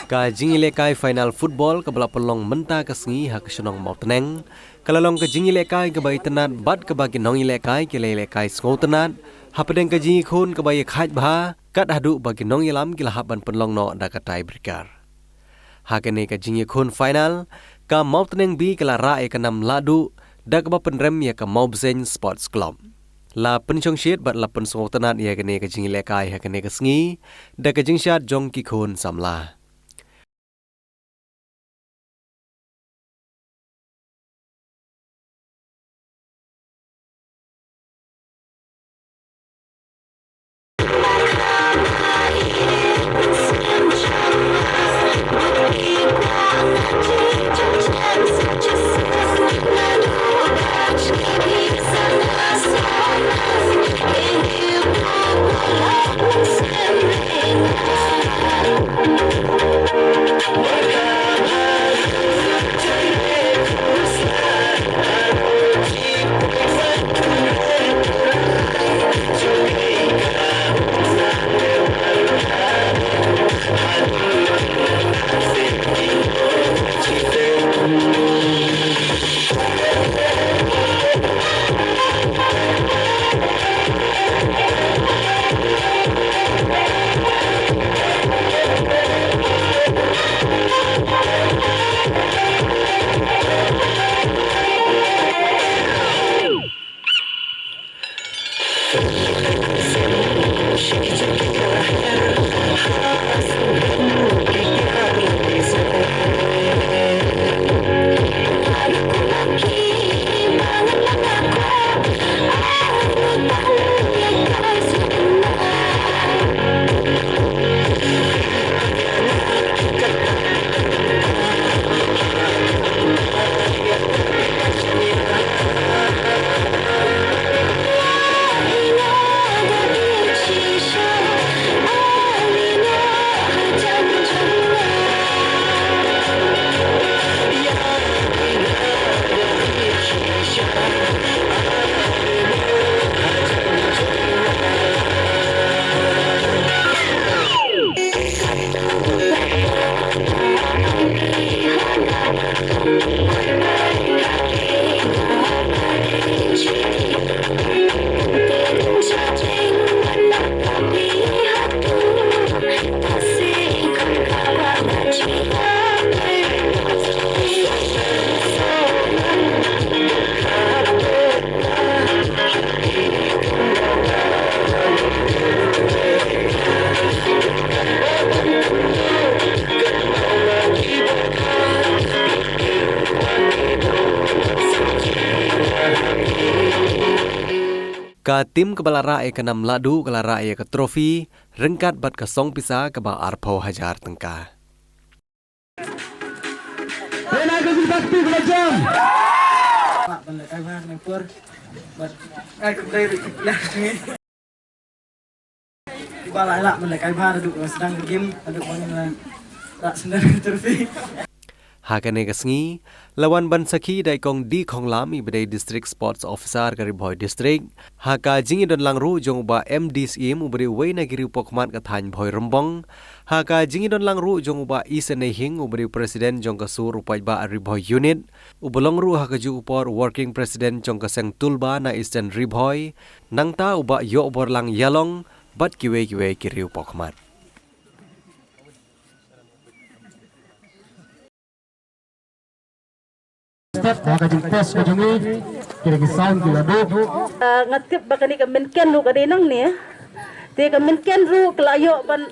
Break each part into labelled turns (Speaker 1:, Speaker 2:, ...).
Speaker 1: Ka jingilekai final football ke bala pelong menta ke sengi hak senong Mawtneng. Kalalong ke jingilekai ke bayi tenat bat ke bagi nongilekai ke lekai Pynsngewtynnad. Hapadeng ke jingi khun ke bayi khaj bah kat Lahduh bagi nongilam ke lahaban penlong no dakatai berkar. Hakene ke jingi khun final ka Mawtneng bi ke lara ke nam Lahduh dak ba penrem ya ke Mawtneng Sports Club. La Pynsngewtynnad bat la Pynsngewtynnad ya kene ke jingilekai hakene ke sengi dak ke Jingshad jong ki khun samla. Ka tim kepala rakyat ke nam Lahduh ke rakyat ke trofi rengkat bat ke song pisa ke ba arpau hajar tengka.
Speaker 2: Pena ke bakti belajar. Pak balik kai bang nepur. Bat kai kedai lah ni. Balik lah balik kai bang duduk sedang game duduk mana tak sedang trofi.
Speaker 1: Hakane ke sengi lawan ban saki dai kong di kong lami bedai district sports officer kari boy district haka jingi don langru jong ba MDCM ubri weina giri pokmat ka than boy rembong haka jingi don langru jong ba isene hing ubri president jong ka sur upai ba ari boy unit ubelongru haka ju upor working president jong ka seng tulba na eastern riboy nangta uba yo bor lang yalong bat kiwe kiri pokmat.
Speaker 3: Ngatip bakani ka menken ru kadinang ni te ka menken ru klayo ban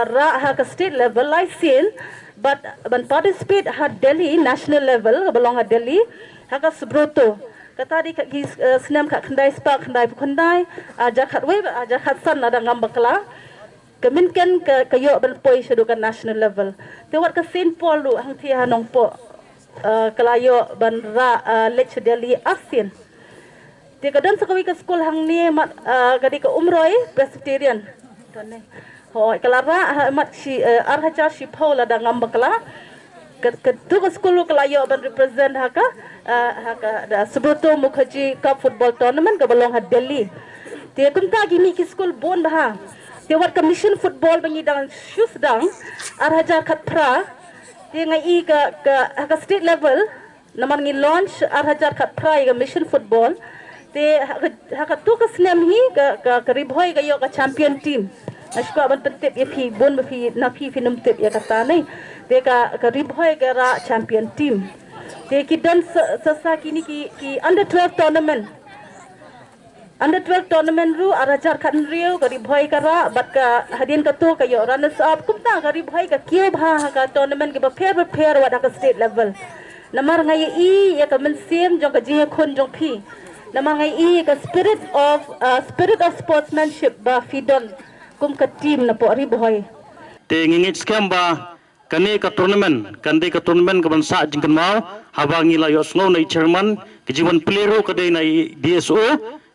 Speaker 3: ra ha ka state level license but ban participate ha Delhi national level belong ha Delhi ha ka sebroto kata di ka senam ka khandai spa khandai khandai aja khat we aja khat san ada ngam bakla ka menken ka yo ban poi sedukan national level te wat ka Saint Paul ru hang thi ha nong po kelayo bandra lecture Delhi asin. Dia kadang sekawi ke sekolah hang ni mat kadi ke umroi Presbyterian. Ho kelara mat si arhaja si Paul ada ngam bakla ketu ke sekolah kelayo ban represent haka da sebutu Mukherjee Cup football tournament ke belong ha Delhi. Dia kunta gini ke sekolah bon bah. Tewat commission football bangi dang shoes dang arhajar khat pra te ngai ka state level namar ngi launch arhajar khat pra ga mission football te haka tu ka snem hi ka ribhoi ga yo ka champion team ashko ban pentep ye phi bon phi na phi num tep ya kata nei te ka ribhoi ga ra champion team te ki dan sa kini ki under 12 tournament Under 12 tournament ru arajar khan riu gari bhai kara bat ka hadin ka to ka yo runners up kumta gari bhai ka kyo bha ka tournament ke ba fair wada ka state level namar ngai I ya ka men sim jong ka ji khon jong phi namar ngai I ka spirit of sportsmanship ba fidon kum ka team na po ri bhai
Speaker 4: te ngingit scam ba kani ka tournament ka tournament ka bansa jingkan mau habangi la yo snow na chairman ke jiwan player ka dei na DSO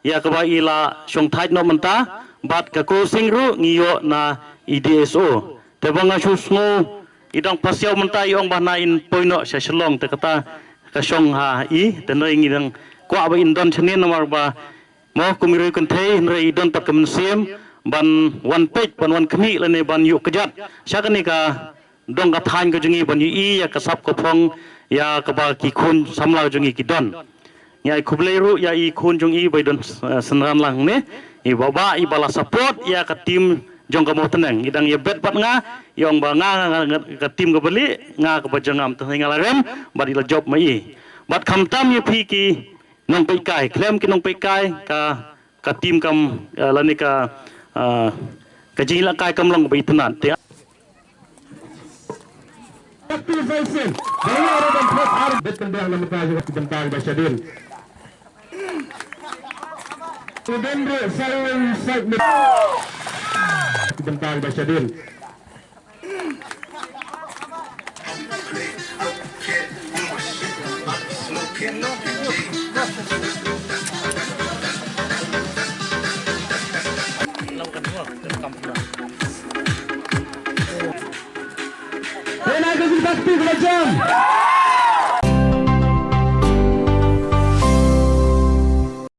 Speaker 4: ya ka ba ila song thai no manta bat ka ko singru ngiyo na IDSO te banga su snow idang pasyaw manta yong bahna in poino sa shalong te kata ka song ha I te no ingidang kwa ba indon chane namar ba mo kumiro kun thei nrei idon pat kam sim ban one page ban one kmi lane ban yu kajat sakani ka dong ka than ka jungi ban yu I ya ka sap ko phong ya ka ba ki khun samla jungi ki don ya kubleru ya I khun jong I baidon senran lang ne I baba I bala support ya ka tim jong ka Mawtneng idang ya bet bat nga yong ba nga ka tim ka bali nga ka bajangam to ngalarem bat ila job mai bat kham tam ye phi ki nong pe kai klem ki nong pe kai ka tim kam lani ka jila kai kam long Pynsngewtynnad te
Speaker 2: Activation. Dari orang plus harus betul dia meminta bentar Basyadin. Udendro Saling Said bentar Basyadin. Naik ke sini pasti 2 jam.